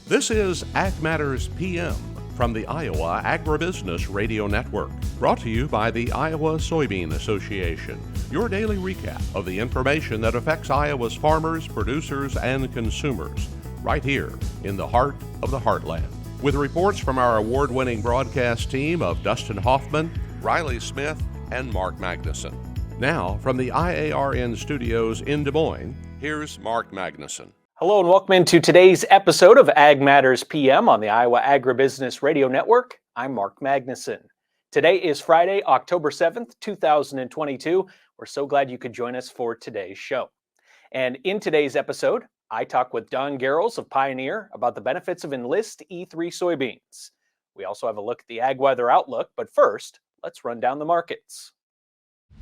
This is Ag Matters PM from the Iowa Agribusiness Radio Network, brought to you by the Iowa Soybean Association, your daily recap of the information that affects Iowa's farmers, producers, and consumers, right here in the heart of the heartland. With reports from our award-winning broadcast team of Dustin Hoffman, Riley Smith, and Mark Magnuson. Now, from the IARN studios in Des Moines, here's Mark Magnuson. Hello and welcome into today's episode of Ag Matters PM on the Iowa Agribusiness Radio Network. I'm Mark Magnuson. Today is Friday, October 7th, 2022. We're so glad you could join us for today's show. And in today's episode, I talk with Don Gehrls of Pioneer about the benefits of Enlist E3 soybeans. We also have a look at the ag weather outlook, but first, let's run down the markets.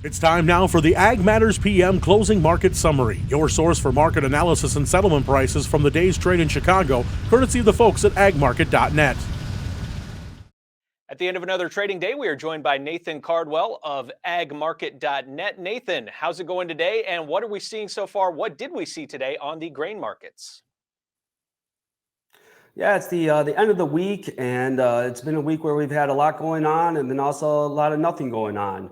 It's time now for the Ag Matters PM Closing Market Summary, your source for market analysis and settlement prices from the day's trade in Chicago, courtesy of the folks at agmarket.net. At the end of another trading day, we are joined by Nathan Cardwell of agmarket.net. Nathan, how's it going today, and what are we seeing so far? What did we see today on the grain markets? Yeah, it's the end of the week, and it's been a week where we've had a lot going on and then also a lot of nothing going on.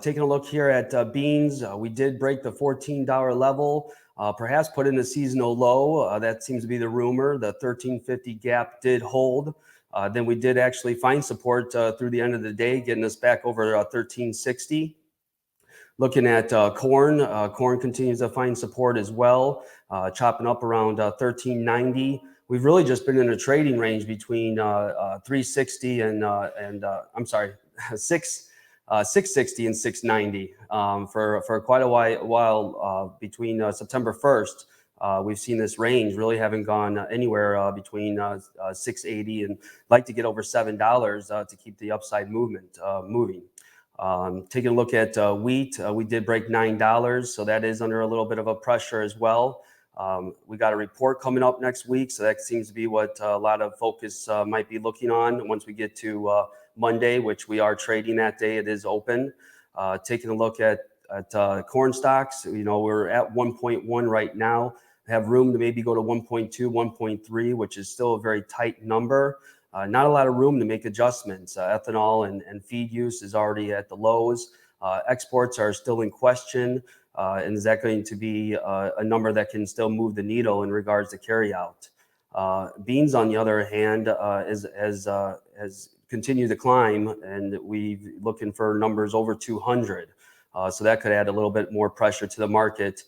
Taking a look here at beans, we did break the $14 level, perhaps put in a seasonal low. That seems to be the rumor. The $13.50 gap did hold. Then we did actually find support through the end of the day, getting us back over $13.60. Looking at corn, corn continues to find support as well, chopping up around $13.90. We've really just been in a trading range between $360 and I'm sorry, 660 and 690 for quite a while between September 1st. We've seen this range really haven't gone anywhere between 680 and like to get over $7 to keep the upside movement moving. Taking a look at wheat, we did break $9, so that is under a little bit of a pressure as well. We got a report coming up next week, so that seems to be what a lot of focus might be looking on once we get to Monday, which we are trading that day. It is open. Taking a look at corn stocks, we're at 1.1 right now. Have room to maybe go to 1.2, 1.3, which is still a very tight number. Not a lot of room to make adjustments. Ethanol and feed use is already at the lows. Exports are still in question. And is that going to be a number that can still move the needle in regards to carryout? Beans, on the other hand, has continue to climb, and we're looking for numbers over 200. So that could add a little bit more pressure to the market,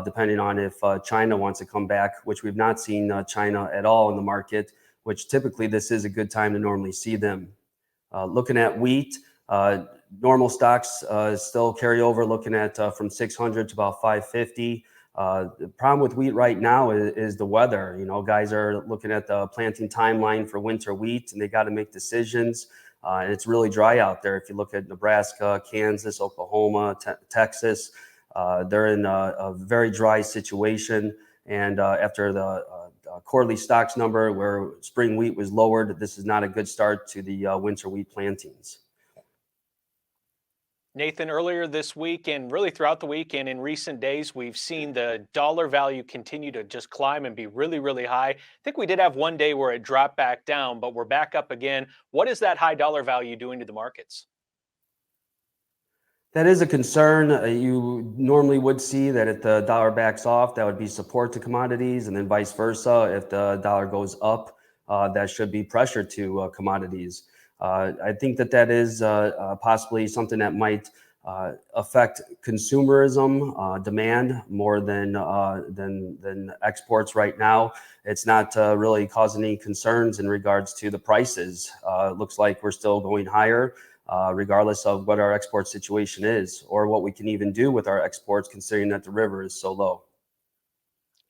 depending on if China wants to come back, which we've not seen China at all in the market, which typically this is a good time to normally see them. Looking at wheat, normal stocks still carry over, looking at from 600 to about 550. The problem with wheat right now is the weather. Guys are looking at the planting timeline for winter wheat, and they got to make decisions. And it's really dry out there. If you look at Nebraska, Kansas, Oklahoma, Texas, they're in a very dry situation. And after the quarterly stocks number where spring wheat was lowered, this is not a good start to the winter wheat plantings. Nathan, earlier this week and really throughout the week and in recent days, we've seen the dollar value continue to just climb and be really, really high. I think we did have one day where it dropped back down, but we're back up again. What is that high dollar value doing to the markets? That is a concern. You normally would see that if the dollar backs off, that would be support to commodities, and then vice versa. If the dollar goes up, that should be pressure to commodities. I think that is possibly something that might affect consumerism, demand more than exports right now. It's not really causing any concerns in regards to the prices. It looks like we're still going higher, regardless of what our export situation is or what we can even do with our exports, considering that the river is so low.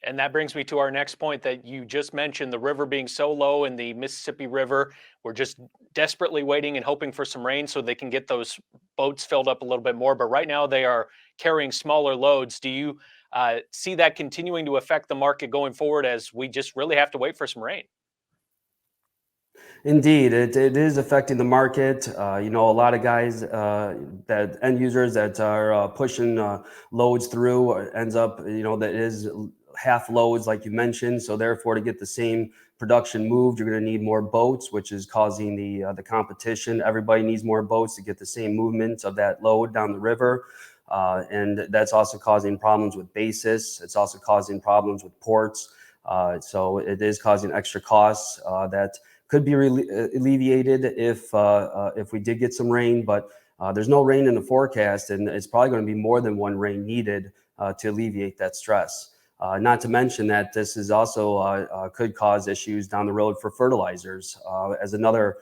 And that brings me to our next point that you just mentioned, the river being so low in the Mississippi River. We're just desperately waiting and hoping for some rain so they can get those boats filled up a little bit more. But right now they are carrying smaller loads. Do you see that continuing to affect the market going forward as we just really have to wait for some rain? Indeed, it is affecting the market. A lot of guys, that end users that are pushing loads through ends up, that is half loads like you mentioned. So therefore, to get the same production moved, you're going to need more boats, which is causing the competition. Everybody needs more boats to get the same movement of that load down the river. And that's also causing problems with basis. It's also causing problems with ports. So it is causing extra costs that could be alleviated if we did get some rain, but there's no rain in the forecast, and it's probably going to be more than one rain needed to alleviate that stress. Not to mention that this is also could cause issues down the road for fertilizers as another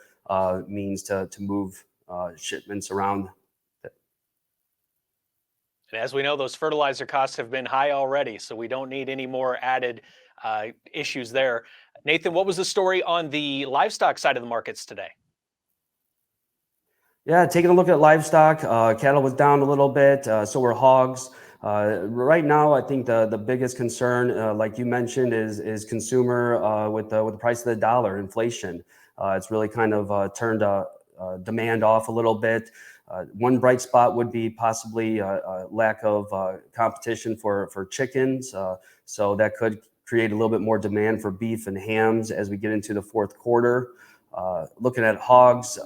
means to move shipments around. And as we know, those fertilizer costs have been high already, so we don't need any more added issues there. Nathan, what was the story on the livestock side of the markets today? Yeah, taking a look at livestock, cattle was down a little bit, so were hogs. Right now, I think the biggest concern, like you mentioned, is consumer with the price of the dollar, inflation. It's really kind of turned demand off a little bit. One bright spot would be possibly lack of competition for chickens. So that could create a little bit more demand for beef and hams as we get into the fourth quarter. Looking at hogs,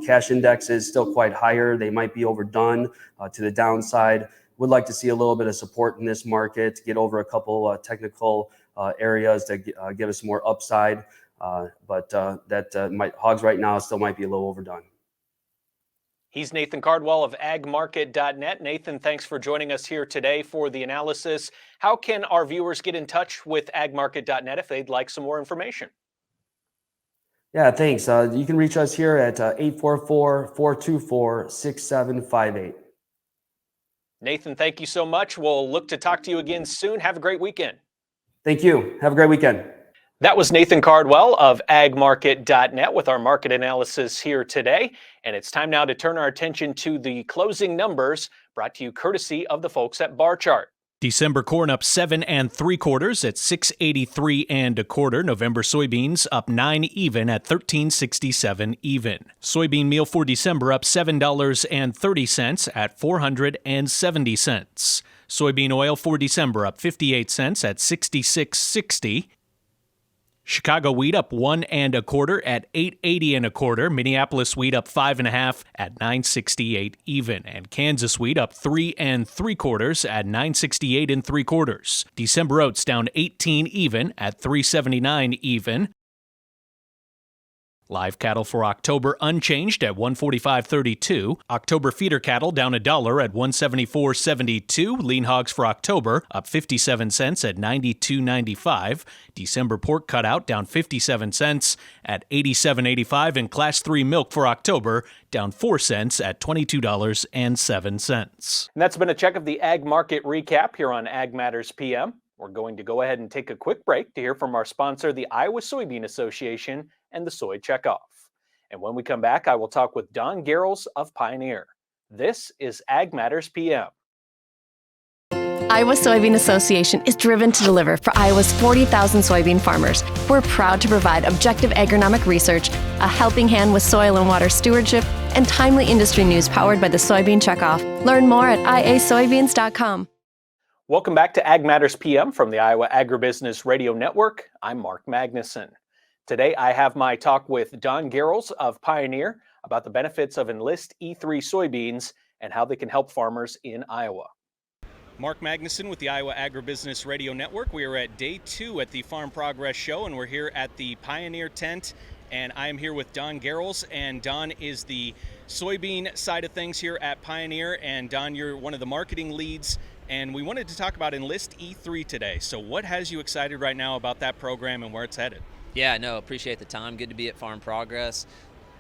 cash index is still quite higher. They might be overdone to the downside. Would like to see a little bit of support in this market to get over a couple technical areas to give us more upside. But hogs right now still might be a little overdone. He's Nathan Cardwell of agmarket.net. Nathan, thanks for joining us here today for the analysis. How can our viewers get in touch with agmarket.net if they'd like some more information? Yeah, thanks. You can reach us here at 844-424-6758. Nathan, thank you so much. We'll look to talk to you again soon. Have a great weekend. Thank you. Have a great weekend. That was Nathan Cardwell of agmarket.net with our market analysis here today. And it's time now to turn our attention to the closing numbers brought to you courtesy of the folks at Bar Chart. December corn up 7 3/4 at 683 1/4. November soybeans up 9 even at 1367 even. Soybean meal for December up $7.30 at 470 cents. Soybean oil for December up 58 cents at 66.60. Chicago wheat up 1 1/4 at 880 1/4. Minneapolis wheat up 5 1/2 at 968 even. And Kansas wheat up 3 3/4 at 968 3/4. December oats down 18 even at 379 even. Live cattle for October unchanged at $145.32. October feeder cattle down $1 at $174.72. Lean hogs for October up 57 cents at $92.95. December pork cutout down 57 cents at $87.85. And Class 3 milk for October down 4 cents at $22.07. And that's been a check of the Ag Market Recap here on Ag Matters PM. We're going to go ahead and take a quick break to hear from our sponsor, the Iowa Soybean Association, and the Soy Checkoff. And when we come back, I will talk with Don Gehrls of Pioneer. This is Ag Matters PM. Iowa Soybean Association is driven to deliver for Iowa's 40,000 soybean farmers. We're proud to provide objective agronomic research, a helping hand with soil and water stewardship, and timely industry news powered by the Soybean Checkoff. Learn more at iasoybeans.com. Welcome back to Ag Matters PM from the Iowa Agribusiness Radio Network. I'm Mark Magnuson. Today, I have my talk with Don Gehrls of Pioneer about the benefits of Enlist E3 soybeans and how they can help farmers in Iowa. Mark Magnuson with the Iowa Agribusiness Radio Network. We are at day 2 at the Farm Progress Show, and we're here at the Pioneer tent. And I am here with Don Gehrls, and Don is the soybean side of things here at Pioneer. And Don, you're one of the marketing leads, and we wanted to talk about Enlist E3 today. So what has you excited right now about that program and where it's headed? Yeah, no, appreciate the time. Good to be at Farm Progress.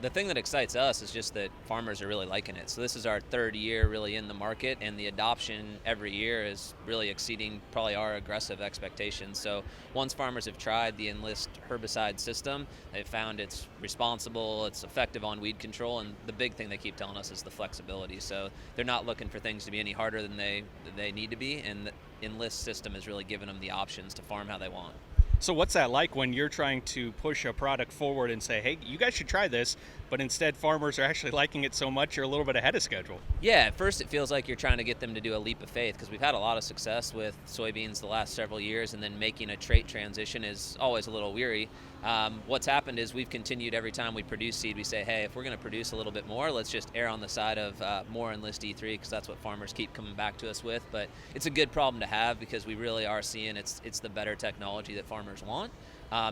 The thing that excites us is just that farmers are really liking it. So this is our 3rd year really in the market, and the adoption every year is really exceeding probably our aggressive expectations. So once farmers have tried the Enlist herbicide system, they've found it's responsible, it's effective on weed control, and the big thing they keep telling us is the flexibility. So they're not looking for things to be any harder than they need to be, and the Enlist system has really given them the options to farm how they want. So what's that like when you're trying to push a product forward and say, hey, you guys should try this, but instead farmers are actually liking it so much you're a little bit ahead of schedule? Yeah, at first it feels like you're trying to get them to do a leap of faith, because we've had a lot of success with soybeans the last several years, and then making a trait transition is always a little weary. What's happened is we've continued every time we produce seed, we say, hey, if we're going to produce a little bit more, let's just err on the side of more Enlist E3, because that's what farmers keep coming back to us with. But it's a good problem to have, because we really are seeing it's the better technology that farmers want.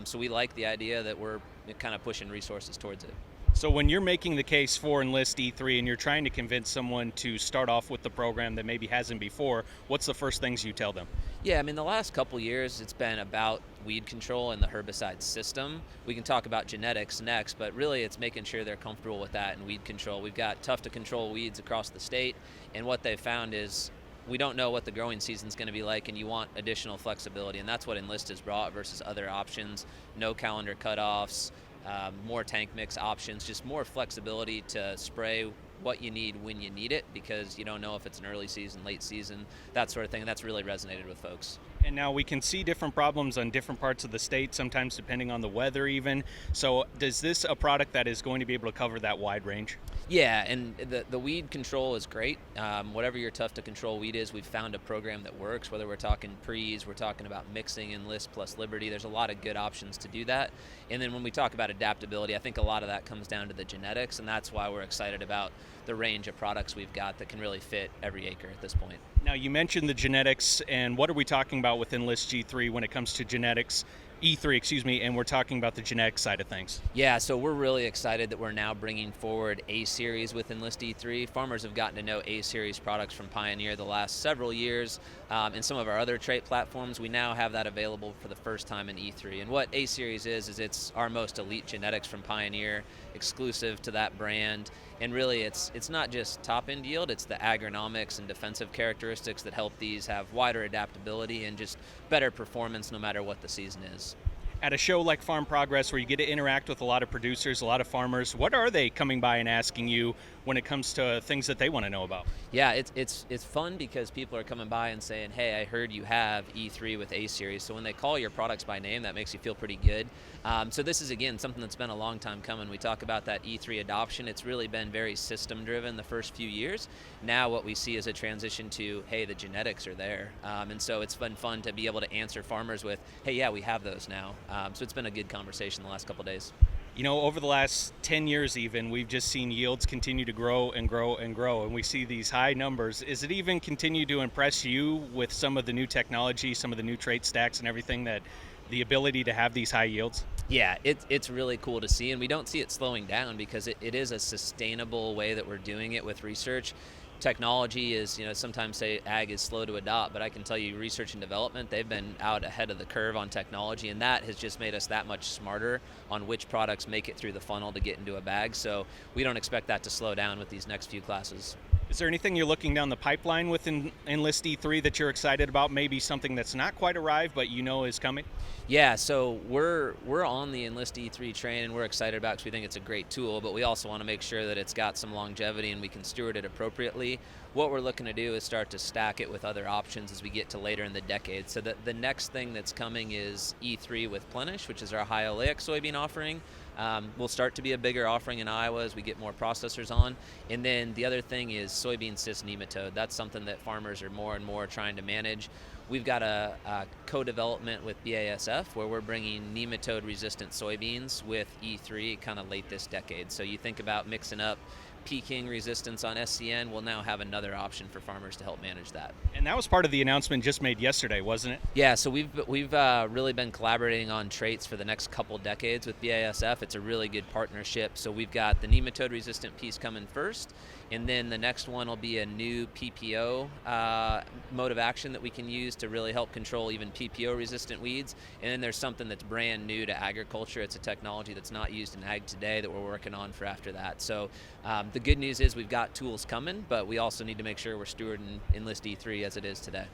So we like the idea that we're kind of pushing resources towards it. So when you're making the case for Enlist E3 and you're trying to convince someone to start off with the program that maybe hasn't before, what's the first things you tell them? Yeah, I mean, the last couple years, it's been about weed control and the herbicide system. We can talk about genetics next, but really it's making sure they're comfortable with that and weed control. We've got tough to control weeds across the state, and what they've found is we don't know what the growing season's going to be like, and you want additional flexibility, and that's what Enlist has brought versus other options. No calendar cutoffs, more tank mix options, just more flexibility to spray what you need when you need it, because you don't know if it's an early season, late season, that sort of thing. And that's really resonated with folks. And now we can see different problems on different parts of the state, sometimes depending on the weather even. So is this a product that is going to be able to cover that wide range? Yeah, and the weed control is great. Whatever your tough to control weed is, we've found a program that works, whether we're talking pre's, we're talking about mixing Enlist plus Liberty. There's a lot of good options to do that. And then when we talk about adaptability, I think a lot of that comes down to the genetics, and that's why we're excited about the range of products we've got that can really fit every acre at this point. Now, you mentioned the genetics, and what are we talking about with Enlist G3 when it comes to genetics? E3, excuse me, and we're talking about the genetic side of things. Yeah, so we're really excited that we're now bringing forward A-Series with Enlist E3. Farmers have gotten to know A-Series products from Pioneer the last several years. And some of our other trait platforms, we now have that available for the first time in E3. And what A-Series is it's our most elite genetics from Pioneer, exclusive to that brand. And really, it's not just top-end yield, it's the agronomics and defensive characteristics that help these have wider adaptability and just better performance no matter what the season is. At a show like Farm Progress, where you get to interact with a lot of producers, a lot of farmers, what are they coming by and asking you when it comes to things that they want to know about? Yeah, it's fun because people are coming by and saying, hey, I heard you have E3 with A-Series. So when they call your products by name, that makes you feel pretty good. So this is, again, something that's been a long time coming. We talk about that E3 adoption. It's really been very system-driven the first few years. Now what we see is a transition to, hey, the genetics are there. And so it's been fun to be able to answer farmers with, hey, yeah, we have those now. So it's been a good conversation the last couple of days. You know, over the last 10 years even, we've just seen yields continue to grow and grow and grow, and we see these high numbers. Is it even continue to impress you with some of the new technology, some of the new trait stacks and everything, that the ability to have these high yields? Yeah, it's really cool to see, and we don't see it slowing down because it is a sustainable way that we're doing it with research. Technology is, sometimes say ag is slow to adopt, but I can tell you research and development, they've been out ahead of the curve on technology, and that has just made us that much smarter on which products make it through the funnel to get into a bag. So we don't expect that to slow down with these next few classes. Is there anything you're looking down the pipeline with Enlist E3 that you're excited about? Maybe something that's not quite arrived, but is coming? Yeah, so we're on the Enlist E3 train, and we're excited about it because we think it's a great tool, but we also want to make sure that it's got some longevity and we can steward it appropriately. What we're looking to do is start to stack it with other options as we get to later in the decade. So the next thing that's coming is E3 with Plenish, which is our high oleic soybean offering. Will start to be a bigger offering in Iowa as we get more processors on. And then the other thing is soybean cyst nematode. That's something that farmers are more and more trying to manage. We've got a co-development with BASF where we're bringing nematode-resistant soybeans with E3 kind of late this decade. So you think about mixing up peaking resistance on SCN, we'll now have another option for farmers to help manage that. And that was part of the announcement just made yesterday, wasn't it? Yeah, so we've really been collaborating on traits for the next couple decades with BASF. It's a really good partnership. So we've got the nematode resistant piece coming first, and then the next one will be a new PPO mode of action that we can use to really help control even PPO resistant weeds. And then there's something that's brand new to agriculture. It's a technology that's not used in ag today that we're working on for after that. So the good news is we've got tools coming, but we also need to make sure we're stewarding Enlist E3 as it is today.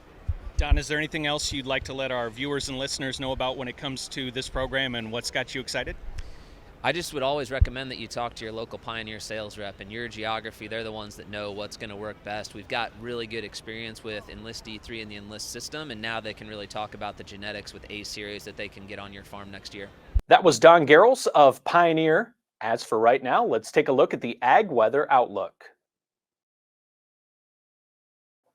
Don, is there anything else you'd like to let our viewers and listeners know about when it comes to this program and what's got you excited? I just would always recommend that you talk to your local Pioneer sales rep. And your geography, they're the ones that know what's going to work best. We've got really good experience with Enlist E3 and the Enlist system, and now they can really talk about the genetics with A-Series that they can get on your farm next year. That was Don Gehrls of Pioneer. As for right now, let's take a look at the ag weather outlook.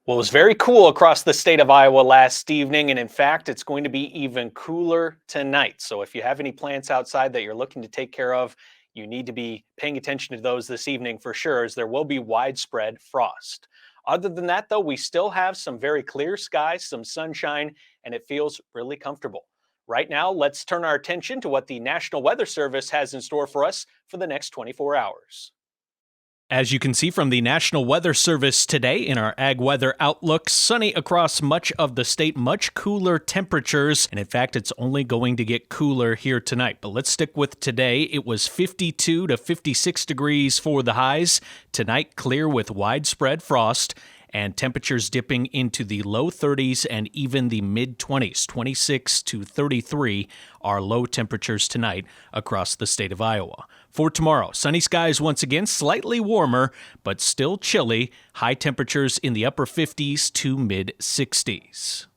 Well, it was very cool across the state of Iowa last evening, and in fact, it's going to be even cooler tonight. So if you have any plants outside that you're looking to take care of, you need to be paying attention to those this evening for sure, as there will be widespread frost. Other than that, though, we still have some very clear skies, some sunshine, and it feels really comfortable. Right now, let's turn our attention to what the National Weather Service has in store for us for the next 24 hours. As you can see from the National Weather Service today in our Ag Weather Outlook, sunny across much of the state, much cooler temperatures, and in fact, it's only going to get cooler here tonight. But let's stick with today. It was 52 to 56 degrees for the highs. Tonight, clear with widespread frost, and temperatures dipping into the low 30s and even the mid-20s. 26 to 33 are low temperatures tonight across the state of Iowa. For tomorrow, sunny skies once again, slightly warmer, but still chilly. High temperatures in the upper 50s to mid-60s.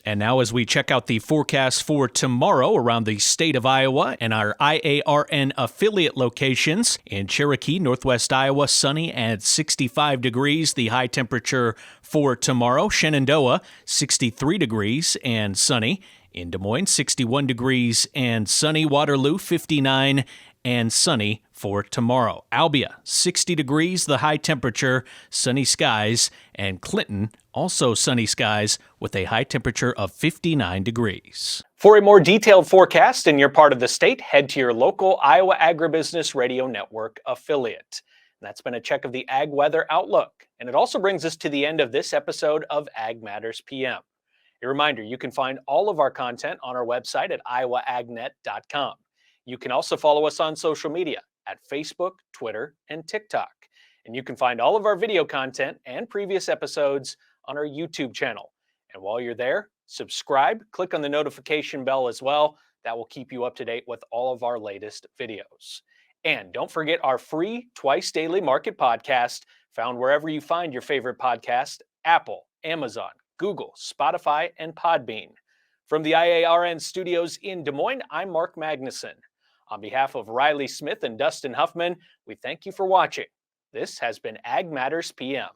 And now as we check out the forecast for tomorrow around the state of Iowa and our IARN affiliate locations. In Cherokee, northwest Iowa, sunny at 65 degrees, the high temperature for tomorrow. Shenandoah, 63 degrees and sunny. In Des Moines, 61 degrees and sunny. Waterloo, 59 and sunny for tomorrow. Albia, 60 degrees, the high temperature, sunny skies, and Clinton, also sunny skies with a high temperature of 59 degrees. For a more detailed forecast in your part of the state, head to your local Iowa Agribusiness Radio Network affiliate. And that's been a check of the Ag Weather Outlook. And it also brings us to the end of this episode of Ag Matters PM. A reminder, you can find all of our content on our website at iowaagnet.com. You can also follow us on social media at Facebook, Twitter, and TikTok. And you can find all of our video content and previous episodes on our YouTube channel. And while you're there, subscribe, click on the notification bell as well. That will keep you up to date with all of our latest videos. And don't forget our free twice daily market podcast found wherever you find your favorite podcast: Apple, Amazon, Google, Spotify, and Podbean. From the IARN studios in Des Moines, I'm Mark Magnuson. On behalf of Riley Smith and Dustin Huffman, we thank you for watching. This has been Ag Matters PM.